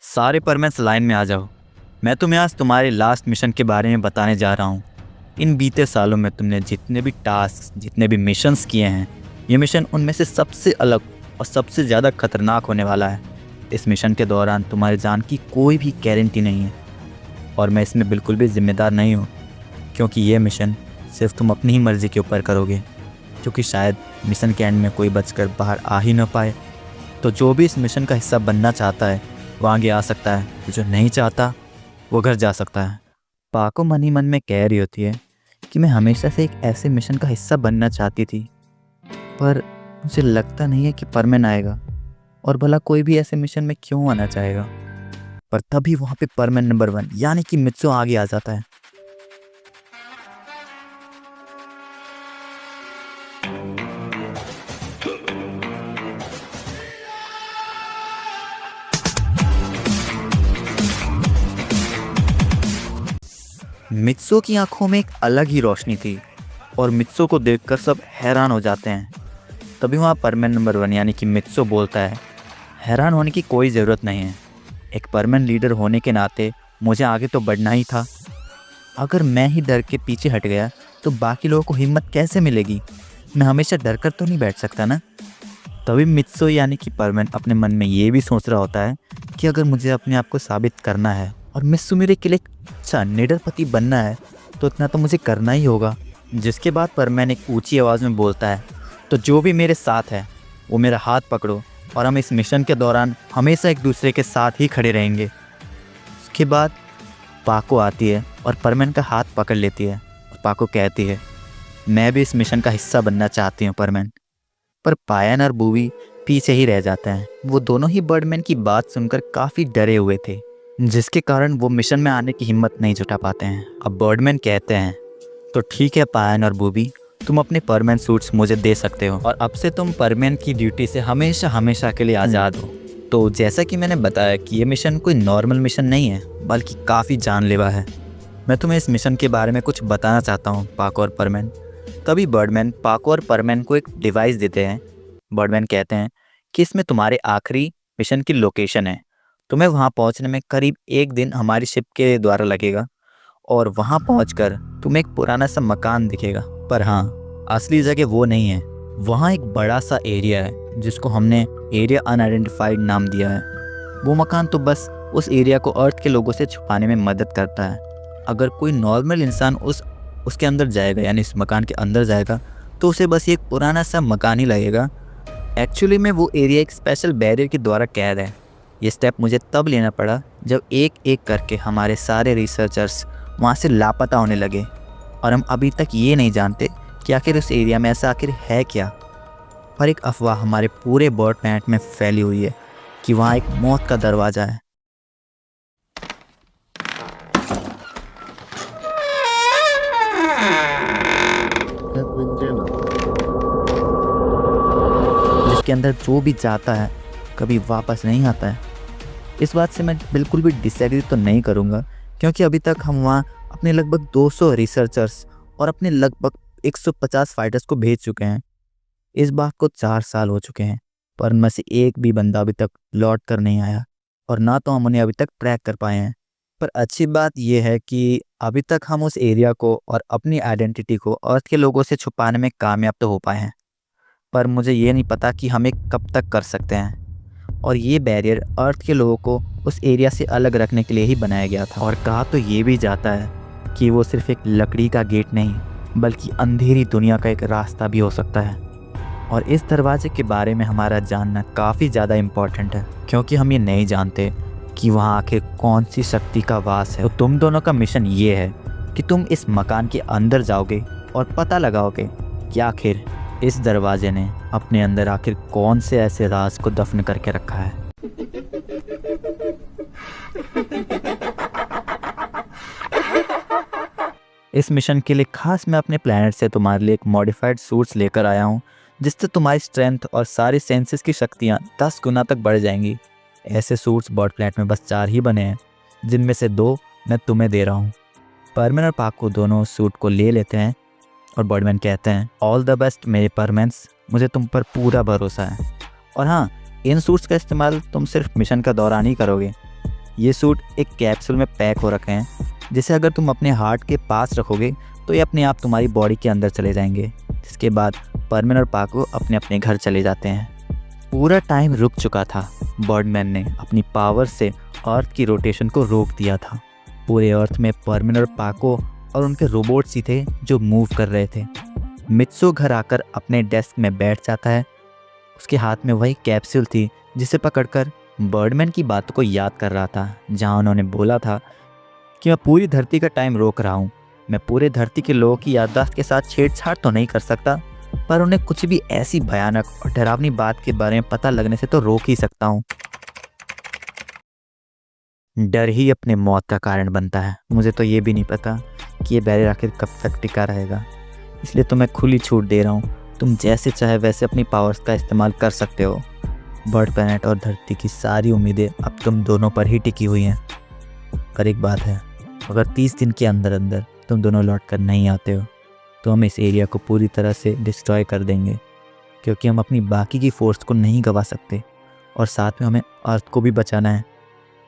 सारे परमेंस लाइन में आ जाओ। मैं तुम्हें आज तुम्हारे लास्ट मिशन के बारे में बताने जा रहा हूँ। इन बीते सालों में तुमने जितने भी टास्क, जितने भी मिशंस किए हैं, ये मिशन उनमें से सबसे अलग और सबसे ज़्यादा खतरनाक होने वाला है। इस मिशन के दौरान तुम्हारी जान की कोई भी गारंटी नहीं है और मैं इसमें बिल्कुल भी जिम्मेदार नहीं हूँ, क्योंकि ये मिशन सिर्फ तुम अपनी ही मर्ज़ी के ऊपर करोगे, क्योंकि शायद मिशन के एंड में कोई बचकर बाहर आ ही ना पाए। तो जो भी इस मिशन का हिस्सा बनना चाहता है वो आगे आ सकता है, तो जो नहीं चाहता वो घर जा सकता है। पाको मन ही मन में कह रही होती है कि मैं हमेशा से एक ऐसे मिशन का हिस्सा बनना चाहती थी, पर मुझे लगता नहीं है कि परमेन आएगा, और भला कोई भी ऐसे मिशन में क्यों आना चाहेगा। पर तभी वहाँ पे परमेन नंबर 1 यानी कि मित्सु आगे आ जाता है। मित्सु की आंखों में एक अलग ही रोशनी थी और मित्सु को देखकर सब हैरान हो जाते हैं। तभी वहाँ परमेन नंबर 1 यानी कि मित्सु बोलता है, हैरान होने की कोई ज़रूरत नहीं है। एक परमेन लीडर होने के नाते मुझे आगे तो बढ़ना ही था। अगर मैं ही डर के पीछे हट गया तो बाकी लोगों को हिम्मत कैसे मिलेगी। मैं हमेशा डर कर तो नहीं बैठ सकता ना। तभी मित्सु यानी कि परमेन अपने मन में ये भी सोच रहा होता है कि अगर मुझे अपने आप को साबित करना है और मित्सु मेरे के लिए अच्छा निडर पति बनना है तो इतना तो मुझे करना ही होगा। जिसके बाद परमेन एक ऊंची आवाज़ में बोलता है, तो जो भी मेरे साथ है वो मेरा हाथ पकड़ो और हम इस मिशन के दौरान हमेशा एक दूसरे के साथ ही खड़े रहेंगे। उसके बाद पाको आती है और परमेन का हाथ पकड़ लेती है और पाको कहती है, मैं भी इस मिशन का हिस्सा बनना चाहती हूँ परमेन। पर पायन और बूवी पीछे ही रह जाते हैं। वो दोनों ही बर्डमैन की बात सुनकर काफ़ी डरे हुए थे, जिसके कारण वो मिशन में आने की हिम्मत नहीं जुटा पाते हैं। अब बर्डमैन कहते हैं, तो ठीक है पायन और बूबी, तुम अपने परमेन सूट्स मुझे दे सकते हो और अब से तुम परमेन की ड्यूटी से हमेशा हमेशा के लिए आज़ाद हो। तो जैसा कि मैंने बताया कि ये मिशन कोई नॉर्मल मिशन नहीं है, बल्कि काफ़ी जानलेवा है। मैं तुम्हें इस मिशन के बारे में कुछ बताना चाहता हूँ पाको और परमेन। तभी बर्डमैन पाको और परमेन को एक डिवाइस देते हैं। बर्डमैन कहते हैं कि इसमें तुम्हारे आखिरी मिशन की लोकेशन है। तुम्हें वहाँ पहुँचने में करीब 1 दिन हमारी शिप के द्वारा लगेगा और वहाँ पहुँचकर तुम्हें एक पुराना सा मकान दिखेगा। पर हाँ, असली जगह वो नहीं है। वहाँ एक बड़ा सा एरिया है जिसको हमने एरिया अनआइडेंटिफाइड नाम दिया है। वो मकान तो बस उस एरिया को अर्थ के लोगों से छुपाने में मदद करता है। अगर कोई नॉर्मल इंसान उसके अंदर जाएगा, यानी इस मकान के अंदर जाएगा, तो उसे बस एक पुराना सा मकान ही लगेगा। एक्चुअली में वो एरिया एक स्पेशल बैरियर के द्वारा कैद है। ये स्टेप मुझे तब लेना पड़ा जब एक एक करके हमारे सारे रिसर्चर्स वहाँ से लापता होने लगे और हम अभी तक ये नहीं जानते कि आखिर उस एरिया में ऐसा आखिर है क्या। पर एक अफवाह हमारे पूरे बर्ड प्लैनेट में फैली हुई है कि वहाँ एक मौत का दरवाज़ा है। जिसके अंदर जो भी जाता है कभी वापस नहीं आता है। इस बात से मैं बिल्कुल भी डिसएग्री तो नहीं करूँगा, क्योंकि अभी तक हम वहाँ अपने लगभग 200 रिसर्चर्स और अपने लगभग 150 फाइटर्स को भेज चुके हैं। इस बात को 4 साल हो चुके हैं, पर उनमें से एक भी बंदा अभी तक लौट कर नहीं आया और ना तो हम उन्हें अभी तक ट्रैक कर पाए हैं। पर अच्छी बात यह है कि अभी तक हम उस एरिया को और अपनी आइडेंटिटी को अर्थ के लोगों से छुपाने में कामयाब तो हो पाए हैं, पर मुझे ये नहीं पता कि हम कब तक कर सकते हैं। और ये बैरियर अर्थ के लोगों को उस एरिया से अलग रखने के लिए ही बनाया गया था। और कहा तो ये भी जाता है कि वो सिर्फ एक लकड़ी का गेट नहीं, बल्कि अंधेरी दुनिया का एक रास्ता भी हो सकता है। और इस दरवाजे के बारे में हमारा जानना काफ़ी ज़्यादा इम्पॉर्टेंट है, क्योंकि हम ये नहीं जानते कि वहाँ आखिर कौन सी शक्ति का वास है। तो तुम दोनों का मिशन ये है कि तुम इस मकान के अंदर जाओगे और पता लगाओगे कि आखिर इस दरवाजे ने अपने अंदर आखिर कौन से ऐसे राज को दफन करके रखा है। इस मिशन के लिए खास मैं अपने प्लेनेट से तुम्हारे लिए एक मॉडिफाइड सूट्स लेकर आया हूँ, जिससे तुम्हारी स्ट्रेंथ और सारी सेंसेस की शक्तियाँ 10 गुना तक बढ़ जाएंगी। ऐसे सूट्स बॉड प्लेनेट में बस 4 ही बने हैं, जिनमें से 2 मैं तुम्हें दे रहा हूँ। परमेन और पाको दोनों सूट को ले लेते हैं और बर्डमैन कहते हैं, ऑल द बेस्ट मेरे परमेंस, मुझे तुम पर पूरा भरोसा है। और हाँ, इन सूट्स का इस्तेमाल तुम सिर्फ मिशन का दौरान ही करोगे, ये सूट एक कैप्सूल में पैक हो रखे हैं, जिसे अगर तुम अपने हार्ट के पास रखोगे तो ये अपने आप तुम्हारी बॉडी के अंदर चले जाएंगे। जिसके बाद परमैन और पाको अपने अपने घर चले जाते हैं। पूरा टाइम रुक चुका था। बर्डमैन ने अपनी पावर से अर्थ की रोटेशन को रोक दिया था। पूरे अर्थ में परमैन और पाको और उनके रोबोट्स ही थे जो मूव कर रहे थे। मित्सो घर आकर अपने डेस्क में बैठ जाता है। उसके हाथ में वही कैप्सूल थी जिसे पकड़कर बर्डमैन की बातों को याद कर रहा था, जहां उन्होंने बोला था कि मैं पूरी धरती का टाइम रोक रहा हूँ। मैं पूरे धरती के लोगों की याददाश्त के साथ छेड़छाड़ तो नहीं कर सकता, पर उन्हें कुछ भी ऐसी भयानक और डरावनी बात के बारे में पता लगने से तो रोक ही सकता हूँ। डर ही अपने मौत का कारण बनता है। मुझे तो ये भी नहीं पता कि ये बैरियर आखिर कब तक टिका रहेगा, इसलिए तो मैं खुली छूट दे रहा हूँ। तुम जैसे चाहे वैसे अपनी पावर्स का इस्तेमाल कर सकते हो। बर्ड प्लैनेट और धरती की सारी उम्मीदें अब तुम दोनों पर ही टिकी हुई हैं। पर एक बात है, अगर 30 दिन के अंदर अंदर तुम दोनों लौट कर नहीं आते हो तो हम इस एरिया को पूरी तरह से डिस्ट्रॉय कर देंगे, क्योंकि हम अपनी बाकी की फोर्स को नहीं गंवा सकते और साथ में हमें अर्थ को भी बचाना है।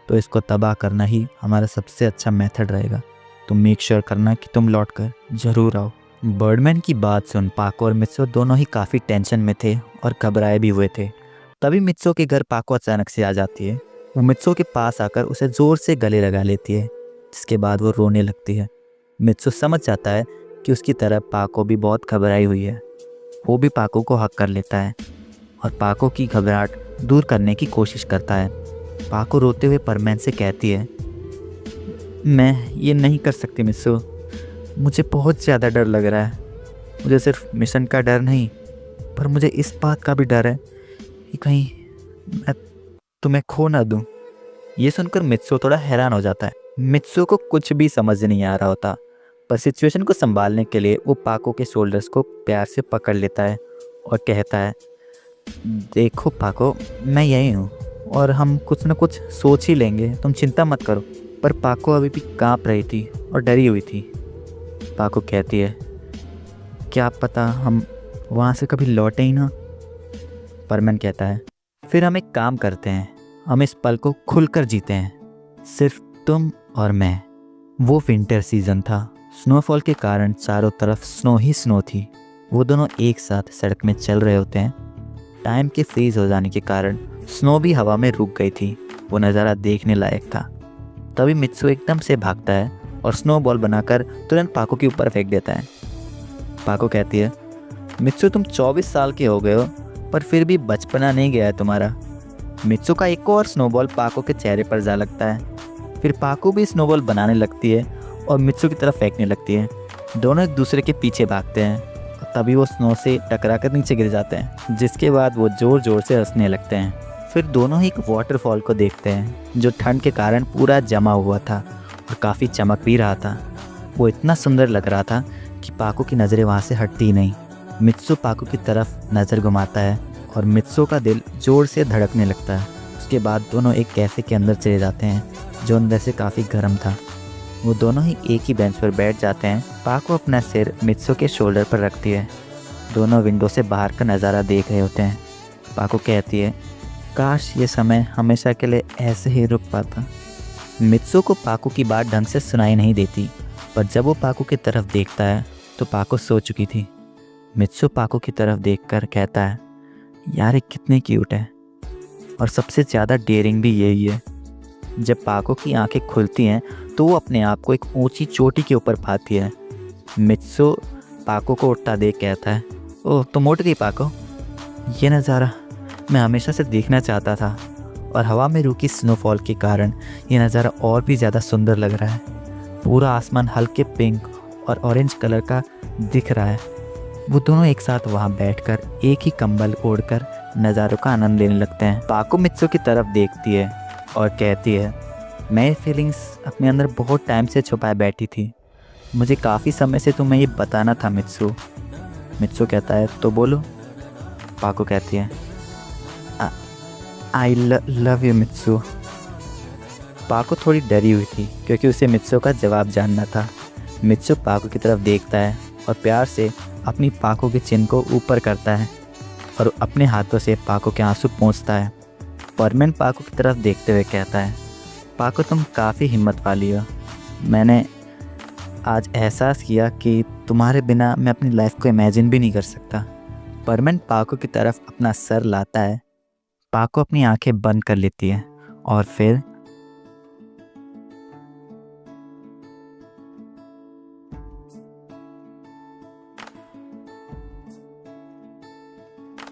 तो इसको तबाह करना ही हमारा सबसे अच्छा मेथड रहेगा। तुम मेक श्योर करना कि तुम लौट कर ज़रूर आओ। बर्डमैन की बात सुन पाको और मित्सो दोनों ही काफ़ी टेंशन में थे और घबराए भी हुए थे। तभी मित्सो के घर पाको अचानक से आ जाती है। वो मित्सो के पास आकर उसे ज़ोर से गले लगा लेती है, जिसके बाद वो रोने लगती है। मित्सो समझ जाता है कि उसकी तरह पाको भी बहुत घबराई हुई है। वो भी पाको को हक कर लेता है और पाको की घबराहट दूर करने की कोशिश करता है। पाको रोते हुए परमैन से कहती है, मैं ये नहीं कर सकती मित्सो, मुझे बहुत ज़्यादा डर लग रहा है। मुझे सिर्फ मिशन का डर नहीं, पर मुझे इस बात का भी डर है कि कहीं मैं तुम्हें खो ना दूँ। ये सुनकर मित्सो थोड़ा हैरान हो जाता है। मित्सो को कुछ भी समझ नहीं आ रहा होता, पर सिचुएशन को संभालने के लिए वो पाको के शोल्डर्स को प्यार से पकड़ लेता है और कहता है, देखो पाको, मैं यही हूँ और हम कुछ न कुछ सोच ही लेंगे, तुम चिंता मत करो। पर पाको अभी भी काँप रही थी और डरी हुई थी। पाको कहती है, क्या पता हम वहाँ से कभी लौटे ही ना। परमैन कहता है, फिर हम एक काम करते हैं, हम इस पल को खुलकर जीते हैं, सिर्फ तुम और मैं। वो विंटर सीजन था। स्नोफॉल के कारण चारों तरफ स्नो ही स्नो थी। वो दोनों एक साथ सड़क में चल रहे होते हैं। टाइम के फ्रीज हो जाने के कारण स्नो भी हवा में रुक गई थी। वो नज़ारा देखने लायक था। तभी मित्सो एकदम से भागता है और स्नो बॉल बनाकर तुरंत पाको के ऊपर फेंक देता है। पाको कहती है, मित्सो तुम 24 साल के हो गए हो, पर फिर भी बचपना नहीं गया है तुम्हारा। मित्सो का एक और स्नोबॉल पाको के चेहरे पर जा लगता है। फिर पाको भी स्नोबॉल बनाने लगती है और मित्सो की तरफ फेंकने लगती है। दोनों एक दूसरे के पीछे भागते हैं और तभी वो स्नो से टकराकर नीचे गिर जाते हैं, जिसके बाद वो ज़ोर ज़ोर से हंसने लगते हैं। फिर दोनों ही एक वाटरफॉल को देखते हैं जो ठंड के कारण पूरा जमा हुआ था और काफ़ी चमक भी रहा था। वो इतना सुंदर लग रहा था कि पाको की नज़रें वहाँ से हटती ही नहीं। मित्सो पाको की तरफ नज़र घुमाता है और मित्सो का दिल ज़ोर से धड़कने लगता है। उसके बाद दोनों एक कैफ़े के अंदर चले जाते हैं जो अंदर से काफ़ी गर्म था। वो दोनों ही एक ही बेंच पर बैठ जाते हैं। पाको अपना सिर मित्सो के शोल्डर पर रखती है। दोनों विंडो से बाहर का नज़ारा देख रहे होते हैं। पाको कहती है, काश ये समय हमेशा के लिए ऐसे ही रुक पाता। मित्सो को पाको की बात ढंग से सुनाई नहीं देती, पर जब वो पाको की तरफ देखता है तो पाको सो चुकी थी। मित्सो पाको की तरफ देखकर कहता है, यार ये कितनी क्यूट है, और सबसे ज़्यादा डेयरिंग भी यही है। जब पाको की आंखें खुलती हैं तो वो अपने आप को एक ऊंची चोटी के ऊपर पाती है। मित्सो पाको को उठता देख कहता है, ओह तुम उठ गई पाको, ये नज़ारा मैं हमेशा से देखना चाहता था, और हवा में रुकी स्नोफॉल के कारण ये नज़ारा और भी ज़्यादा सुंदर लग रहा है। पूरा आसमान हल्के पिंक और ऑरेंज कलर का दिख रहा है। वो दोनों एक साथ वहाँ बैठकर एक ही कंबल ओढ़कर नज़ारों का आनंद लेने लगते हैं। पाको मित्सो की तरफ देखती है और कहती है, मैं ये फीलिंग्स अपने अंदर बहुत टाइम से छुपाए बैठी थी। मुझे काफ़ी समय से तुम्हें ये बताना था मित्सो। मित्सो कहता है, तो बोलो। पाको कहती है, आई लव यू मित्सो। पाको थोड़ी डरी हुई थी क्योंकि उसे मित्सो का जवाब जानना था। मित्सो पाको की तरफ देखता है और प्यार से अपनी पाको के चिन को ऊपर करता है और अपने हाथों से पाको के आंसू पोंछता है। परमैन पाको की तरफ देखते हुए कहता है, पाको तुम काफ़ी हिम्मत वाली हो। मैंने आज एहसास किया कि तुम्हारे बिना मैं अपनी लाइफ को इमेजिन भी नहीं कर सकता। परमेंट पाको की तरफ अपना सर लाता है। पाको अपनी आंखें बंद कर लेती है और फिर